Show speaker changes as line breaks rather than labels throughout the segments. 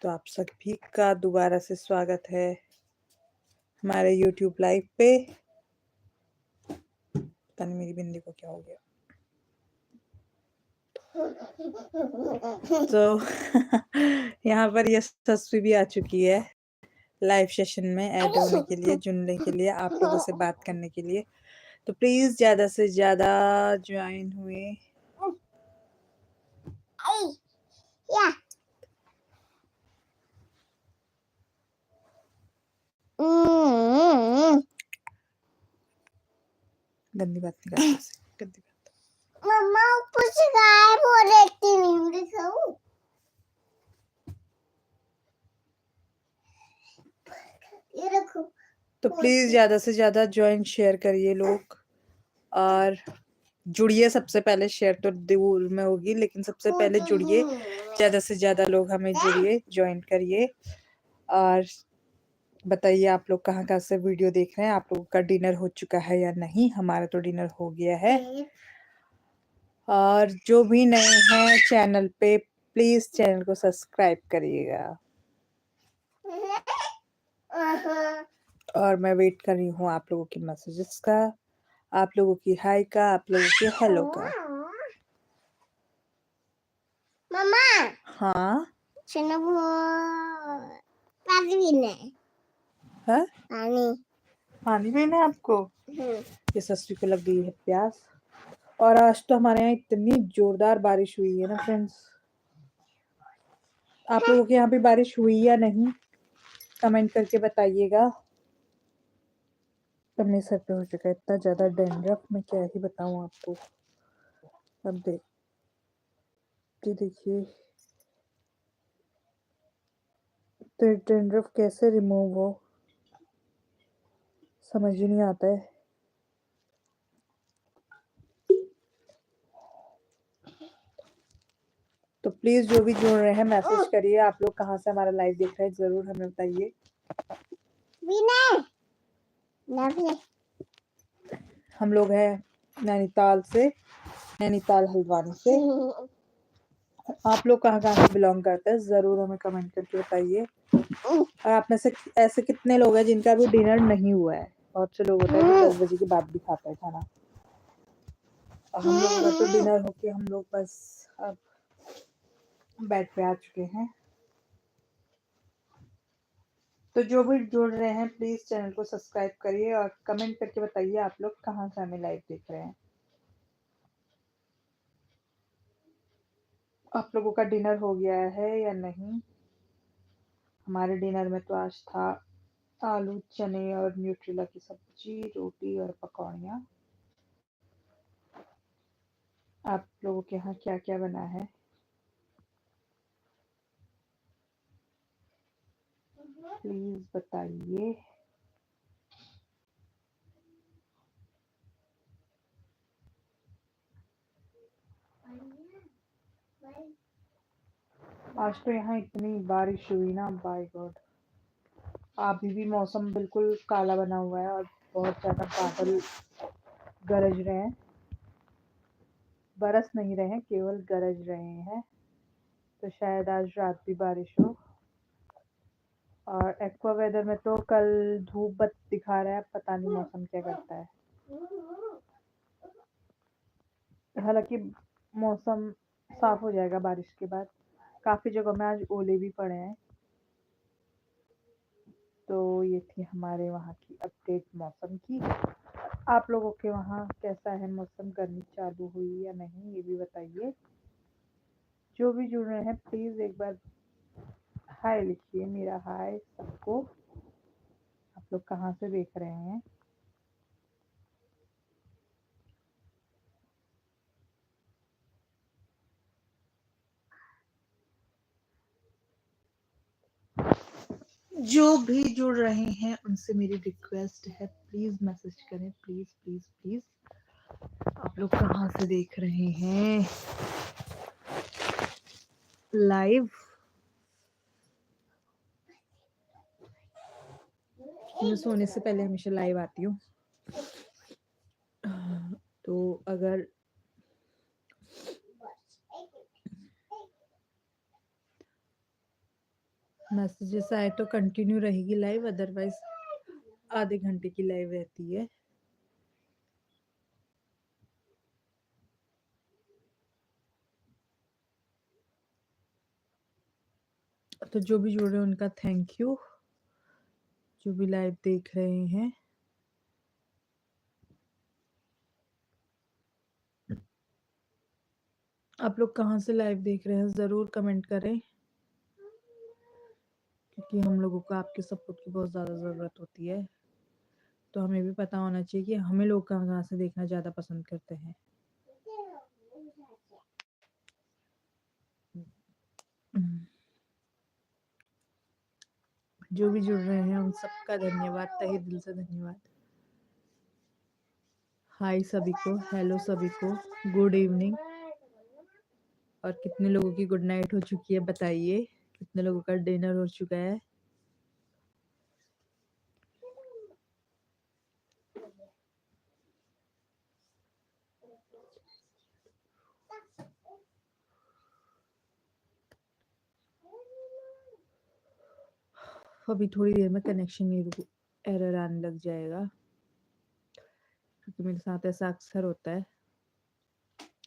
तो आप सभी का दोबारा से स्वागत है हमारे YouTube लाइव पे। पता नहीं मेरी बिंदी को क्या हो गया। तो यहाँ पर यशस्वी भी आ चुकी है लाइव सेशन में ऐड होने के लिए, जुड़ने के लिए, आप लोगों से बात करने के लिए। तो प्लीज ज्यादा से ज्यादा ज्वाइन हुए। गंदी बात नहीं करते, गंदी बात।
मम्मा ऊपर से गायब हो रहती नहीं दिखाऊं। ये रखो।
तो प्लीज ज्यादा से ज्यादा ज्वाइन शेयर करिए लोग, और जुड़िए। सबसे पहले शेयर तो दूर में होगी, लेकिन सबसे पहले जुड़िए, ज्यादा से ज्यादा लोग हमें जुड़िए, ज्वाइन करिए। और बताइए आप लोग कहाँ कहाँ से वीडियो देख रहे हैं, आप लोगों का डिनर हो चुका है या नहीं। हमारा तो डिनर हो गया है। और जो भी नए हैं चैनल पे, प्लीज चैनल को सब्सक्राइब करिएगा। और मैं वेट कर रही हूँ आप लोगों के मैसेजेस का, आप लोगों की हाय का, आप लोगों के हेलो का।
मम्मा
हाँ
सुनो पानी पीना है। पानी
पानी पीना है आपको। ये सस्ती को लग गई है प्यास। और आज तो हमारे यहाँ इतनी जोरदार बारिश हुई है ना फ्रेंड्स। आप लोगों के यहाँ भी बारिश हुई या नहीं, कमेंट करके बताइएगा। अब मेरे सर पे हो चुका है इतना ज्यादा डैंड्रफ, मैं क्या ही बताऊं आपको। अब देखिए तो डैंड्रफ कैसे रिमूव हो, समझ ही नहीं आता है। तो प्लीज जो भी जुड़ रहे हैं मैसेज करिए। आप लोग कहाँ से हमारा लाइव देख रहे हैं जरूर हमें बताइए। हम लोग हैं नैनीताल से, नैनीताल हल्द्वानी से। आप लोग कहाँ कहाँ से बिलोंग करते हैं जरूर हमें कमेंट करके बताइए। और आप में से ऐसे कितने लोग हैं जिनका भी डिनर नहीं हुआ है। बहुत से लोग होते हैं जो 10 बजे के बाद भी खाते हैं खाना। और हम लोगों का तो डिनर होके हम लोग बस अब बेड पे आ चुके हैं। तो जो भी जुड़ रहे हैं प्लीज चैनल को सब्सक्राइब करिए और कमेंट करके बताइए आप लोग कहाँ से हमें लाइव देख रहे हैं। आप लोगों का डिनर हो गया है या नहीं। हमारे डिनर में तो आज था आलू चने और न्यूट्रिला की सब्जी, रोटी और पकौड़ियाँ। आप लोगों के यहाँ क्या क्या बना है। प्लीज बताइए। आज तो यहाँ इतनी बारिश हुई ना, बाय गॉड। अभी भी मौसम बिल्कुल काला बना हुआ है और बहुत ज्यादा बादल गरज रहे हैं। बरस नहीं रहे हैं, केवल गरज रहे हैं। तो शायद आज रात भी बारिश हो। और एक्वा वेदर में तो कल धूप दिखा रहा है, पता नहीं मौसम क्या करता है। हालांकि मौसम साफ हो जाएगा बारिश के बाद। काफी जगहों में आज ओले भी पड़े हैं। तो ये थी हमारे वहाँ की अपडेट मौसम की। आप लोगों के वहाँ कैसा है मौसम, गर्मी चालू हुई या नहीं ये भी बताइए। जो भी जुड़ रहे हैं प्लीज एक बार हाय लिखिए, मेरा हाय सबको। आप लोग कहाँ से देख रहे हैं। जो भी जुड़ रहे हैं उनसे मेरी रिक्वेस्ट है, प्लीज मैसेज करें, प्लीज प्लीज प्लीज। आप लोग कहाँ से देख रहे हैं लाइव। मैं सोने से पहले हमेशा लाइव आती हूँ। तो अगर मैसेजेस आए तो कंटिन्यू रहेगी लाइव, अदरवाइज आधे घंटे की लाइव रहती है। तो जो भी जुड़ रहे हैं उनका थैंक यू, जो भी लाइव देख रहे हैं। आप लोग कहाँ से लाइव देख रहे हैं ज़रूर कमेंट करें, क्योंकि हम लोगों को आपके सपोर्ट की बहुत ज़्यादा ज़रूरत होती है। तो हमें भी पता होना चाहिए कि हमें लोग कहाँ कहाँ से देखना ज़्यादा पसंद करते हैं। जो भी जुड़ रहे हैं उन सबका धन्यवाद, तहे दिल से धन्यवाद। हाय सभी को, हेलो सभी को, गुड इवनिंग। और कितने लोगों की गुड नाइट हो चुकी है बताइए, कितने लोगों का डिनर हो चुका है। अभी थोड़ी देर में कनेक्शन नहीं एरर आने लग जाएगा, क्योंकि मेरे साथ ऐसा अक्सर होता है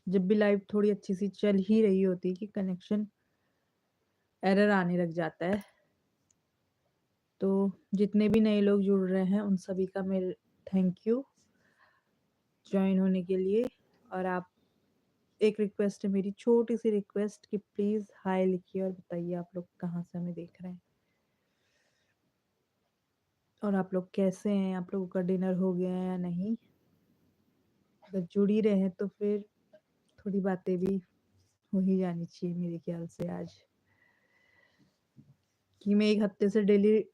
जब भी लाइव थोड़ी अच्छी सी चल ही रही होती है कि कनेक्शन एरर आने लग जाता है। तो जितने भी नए लोग जुड़ रहे हैं उन सभी का मेरे थैंक यू ज्वाइन होने के लिए। और आप, एक रिक्वेस्ट है मेरी, छोटी सी रिक्वेस्ट कि प्लीज़ हाय लिखिए और बताइए आप लोग कहाँ से हमें देख रहे हैं और आप लोग कैसे हैं, आप लोगों का डिनर हो गया है या नहीं। अगर जुड़ ही रहे हैं तो फिर थोड़ी बातें भी हो ही जानी चाहिए मेरे ख्याल से आज, कि मैं एक हफ्ते से डेली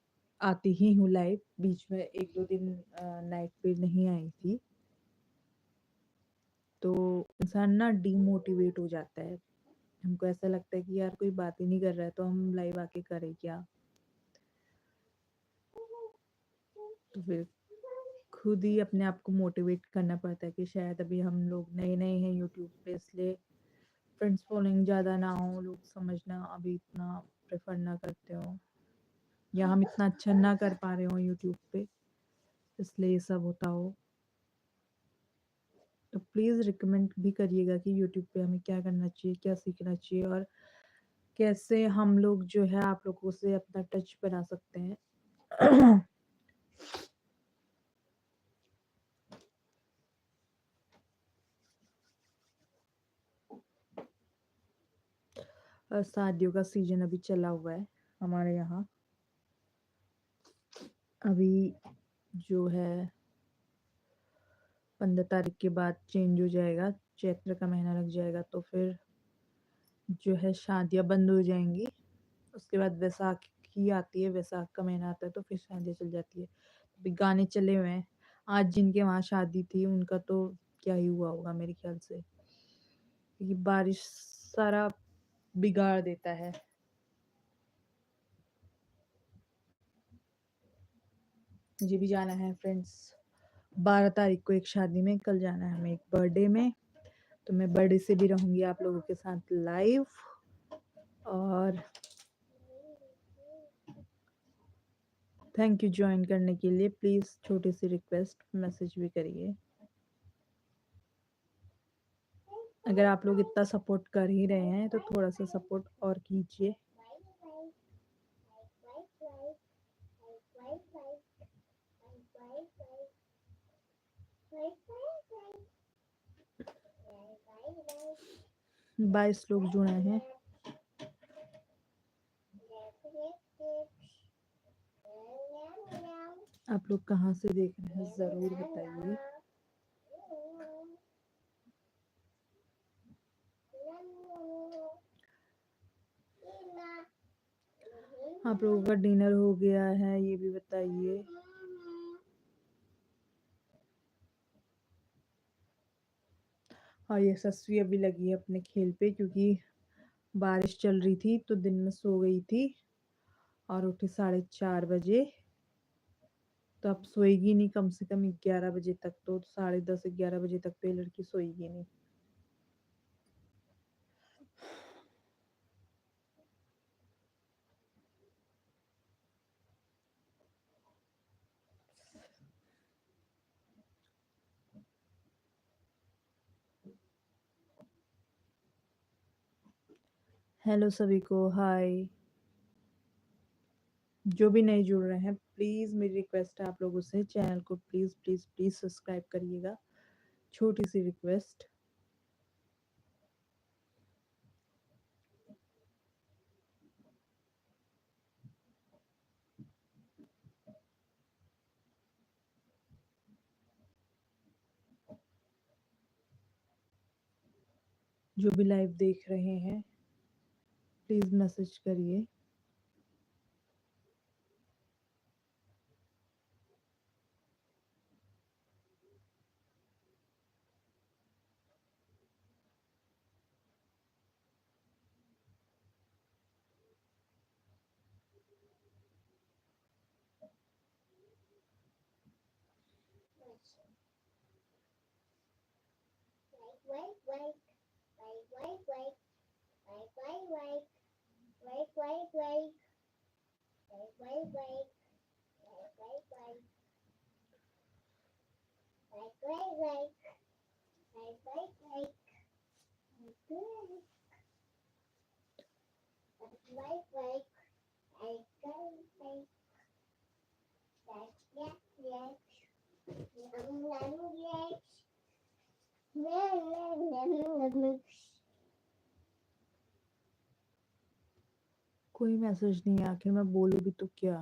आती ही हूँ लाइव, बीच में एक दो दिन नाइट पे नहीं आई थी। तो इंसान ना डीमोटिवेट हो जाता है, हमको ऐसा लगता है कि यार कोई बात ही नहीं कर रहा है तो हम लाइव आके करें क्या। तो फिर खुद ही अपने आप को मोटिवेट करना पड़ता है कि शायद अभी हम लोग नए नए हैं यूट्यूब पे, इसलिए फ्रेंड्स फॉलोइंग ज़्यादा ना हो, लोग समझना अभी इतना प्रेफर ना करते हो, या हम इतना अच्छा ना कर पा रहे हो यूट्यूब पे, इसलिए ये सब होता हो। तो प्लीज़ रिकमेंड भी करिएगा कि यूट्यूब पे हमें क्या करना चाहिए, क्या सीखना चाहिए, और कैसे हम लोग जो है आप लोगों से अपना टच बना सकते हैं। और शादियों का सीजन अभी चला हुआ है हमारे यहाँ। अभी जो है 15 तारीख के बाद चेंज हो जाएगा, चैत्र का महीना लग जाएगा, तो फिर जो है शादियाँ बंद हो जाएंगी। उसके बाद वैसाखी आती है, वैसाख का महीना आता है तो फिर शादियाँ चल जाती है। अभी गाने चले हुए हैं, आज जिनके वहाँ शादी थी उनका तो क्या ही हुआ होगा मेरे ख्याल से, क्योंकि बारिश सारा बिगाड़ देता है। मुझे भी जाना है फ्रेंड्स 12 तारीख को एक शादी में, कल जाना है हमें एक बर्थडे में, तो मैं बर्थडे से भी रहूंगी आप लोगों के साथ लाइव। और थैंक यू ज्वाइन करने के लिए, प्लीज़ छोटी सी रिक्वेस्ट, मैसेज भी करिए। अगर आप लोग इतना सपोर्ट कर ही रहे हैं तो थोड़ा सा सपोर्ट और कीजिए। बाईस लोग जुड़े हैं। आप लोग कहाँ से देख रहे हैं ज़रूर बताइए। आप लोगों का डिनर हो गया है ये भी बताइए। और ये सस्वी अभी लगी है अपने खेल पे, क्योंकि बारिश चल रही थी तो दिन में सो गई थी और उठी 4:30 बजे। तो अब सोएगी नहीं कम से कम 11 बजे तक, तो 10:30 11 बजे तक तो ये लड़की सोएगी नहीं। हेलो सभी को, हाय। जो भी नए जुड़ रहे हैं, प्लीज़ मेरी रिक्वेस्ट है आप लोगों से, चैनल को प्लीज़ प्लीज़ प्लीज़ सब्सक्राइब करिएगा। छोटी सी रिक्वेस्ट। जो भी लाइव देख रहे हैं, प्लीज़ मैसेज करिए। कोई मैसेज नहीं है, आखिर मैं बोलूँ भी तो क्या।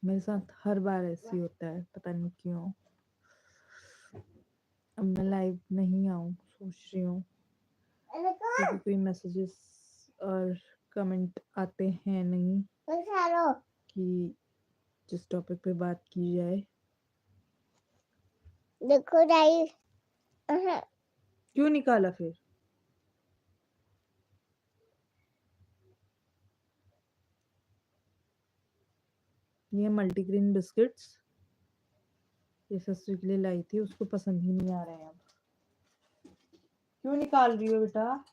मेरे साथ हर बार ऐसे ही होता है, पता नहीं क्यों। अब मैं लाइव नहीं आऊँ सोच रही हूँ, क्योंकि कोई मैसेजेस और कमेंट आते हैं नहीं कि जिस टॉपिक पे बात की जाए।
देखो दाई
क्यों निकाला फिर? ये मल्टीग्रेन बिस्किट्स ये ससुर के लिए लाई थी, उसको पसंद ही नहीं आ रहे हैं अब। क्यों निकाल रही हो बेटा?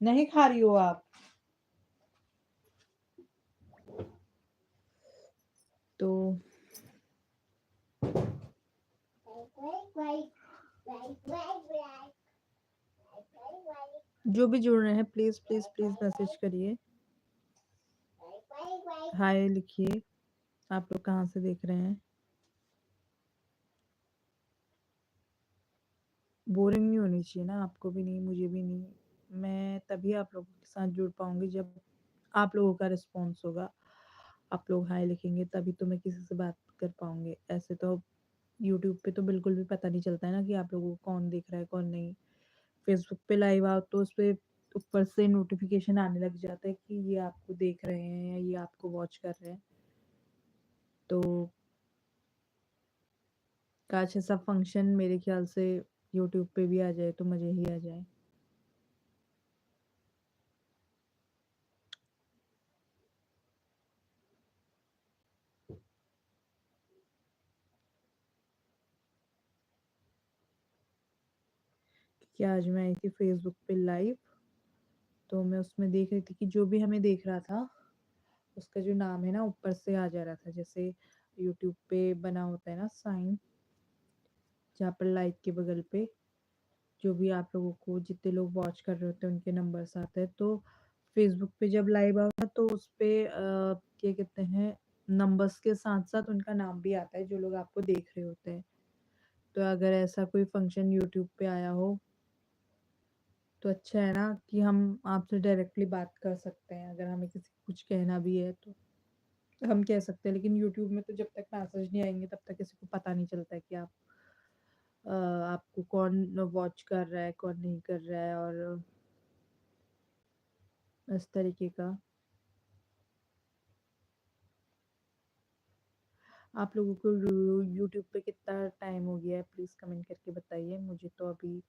नहीं खा रही हो आप? तो जो भी जुड़ रहे हैं, प्लीज प्लीज प्लीज मैसेज करिए, हाय लिखिए। आप लोग कहाँ से देख रहे हैं? बोरिंग नहीं होनी चाहिए ना, आपको भी नहीं, मुझे भी नहीं। मैं तभी आप लोगों के साथ जुड़ पाऊंगी जब आप लोगों का रिस्पॉन्स होगा। आप लोग हाय लिखेंगे तभी तो मैं किसी से बात कर पाऊंगी। ऐसे तो यूट्यूब पे तो बिल्कुल भी पता नहीं चलता है ना कि आप लोगों को कौन देख रहा है कौन नहीं। फेसबुक पे लाइव आओ तो उस पे ऊपर से नोटिफिकेशन आने लग जाता है कि ये आपको देख रहे हैं या ये आपको वॉच कर रहे हैं। तो काश ऐसा फंक्शन मेरे ख्याल से यूट्यूब पे भी आ जाए तो मजे ही आ जाए। कि आज मैं आई थी फेसबुक पे लाइव, तो मैं उसमें देख रही थी कि जो भी हमें देख रहा था उसका जो नाम है ना ऊपर से आ जा रहा था, जैसे यूट्यूब पे बना होता है ना साइन, जहाँ पर लाइक के बगल पे जो भी आप लोगों को जितने लोग वॉच कर रहे होते हैं उनके नंबर्स आते हैं। तो फेसबुक पे जब लाइव आओ तो उस पे क्या कहते हैं, नंबर्स के साथ साथ उनका नाम भी आता है जो लोग आपको देख रहे होते हैं। तो अगर ऐसा कोई फंक्शन यूट्यूब पे आया हो तो अच्छा है ना कि हम आपसे डायरेक्टली बात कर सकते हैं। अगर हमें किसी को कुछ कहना भी है तो हम कह सकते हैं, लेकिन यूट्यूब में तो जब तक मैसेज नहीं आएंगे तब तक किसी को पता नहीं चलता है कि आपको कौन वॉच कर रहा है कौन नहीं कर रहा है, और इस तरीके का। आप लोगों को यूट्यूब पे कितना टाइम हो गया है प्लीज़ कमेंट करके बताइए। मुझे तो अभी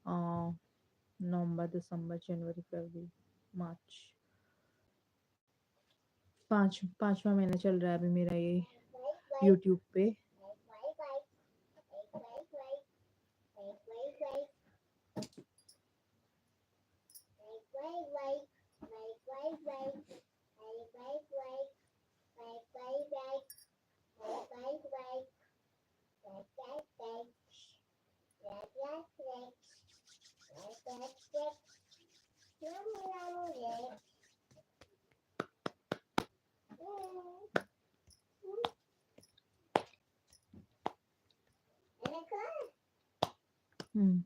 नवंबर दिसंबर जनवरी फरवरी मार्च पाँचवा महीना चल रहा है अभी मेरा ये यूट्यूब पे। हम्म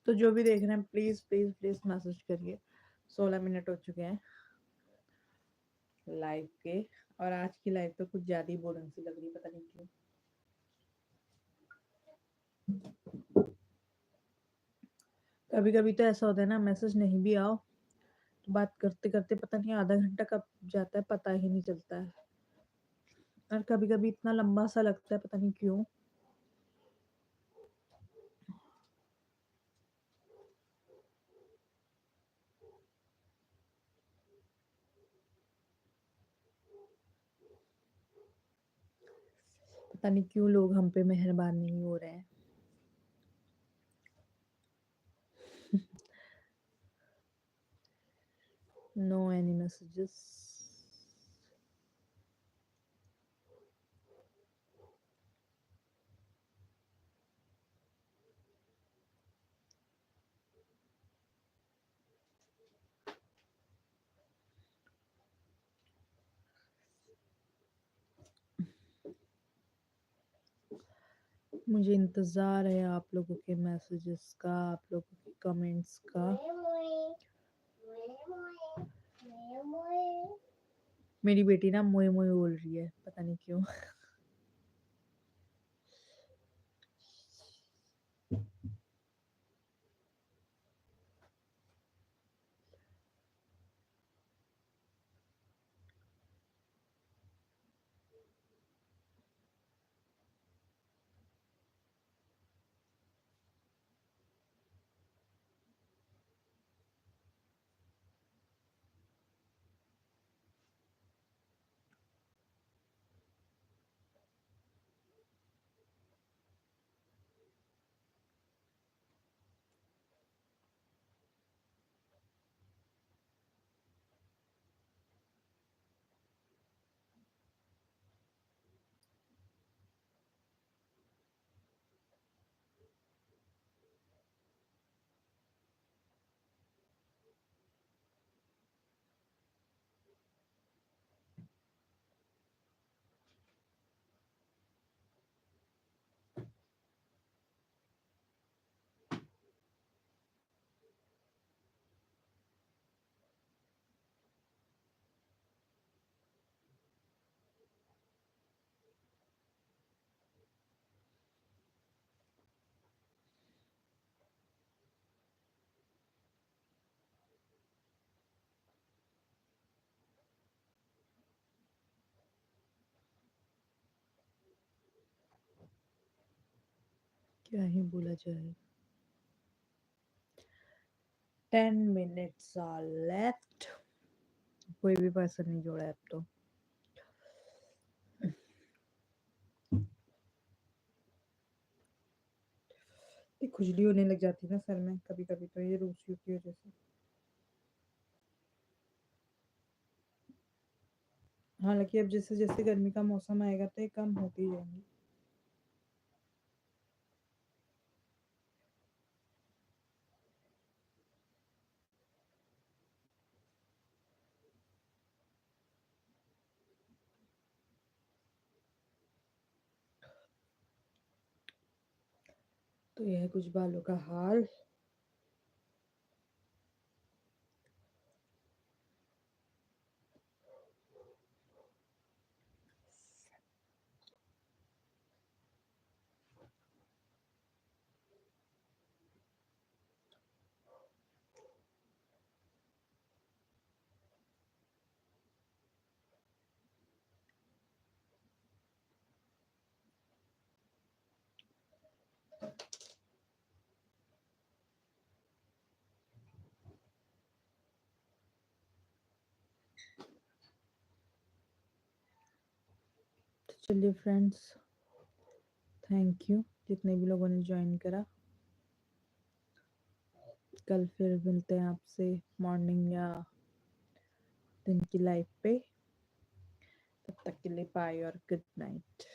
तो जो भी देख रहे हैं प्लीज प्लीज प्लीज मैसेज करिए। 16 मिनट हो चुके हैं लाइव के, और आज की लाइव तो कुछ ज्यादा ही बोरिंग सी लग रही है, पता नहीं क्यों। कभी कभी तो ऐसा होता है ना, मैसेज नहीं भी आओ तो बात करते करते पता नहीं आधा घंटा कब जाता है पता ही नहीं चलता है, और कभी कभी इतना लंबा सा लगता है पता नहीं क्यों। पता नहीं क्यों लोग हम पे मेहरबान नहीं हो रहे हैं। No any messages. मुझे इंतजार है आप लोगों के मैसेजेस का, आप लोगों के कमेंट्स का। मेरी बेटी ना मोए मोए बोल रही है, पता नहीं क्यों। क्या ही बोला जाए। 10 minutes are left। कोई भी पर्सन नहीं जोड़ा है अब तो। ये खुजली होने लग जाती है ना सर में कभी कभी, तो ये रूसी की वजह से। हालांकि अब जैसे जैसे गर्मी का मौसम आएगा तो ये कम होती जाएंगी। तो यह है कुछ बालों का हाल। चलिए फ्रेंड्स, थैंक यू जितने भी लोगों ने ज्वाइन करा। कल फिर मिलते हैं आपसे मॉर्निंग या दिन की लाइफ पे। तब तक के लिए बाय और गुड नाइट।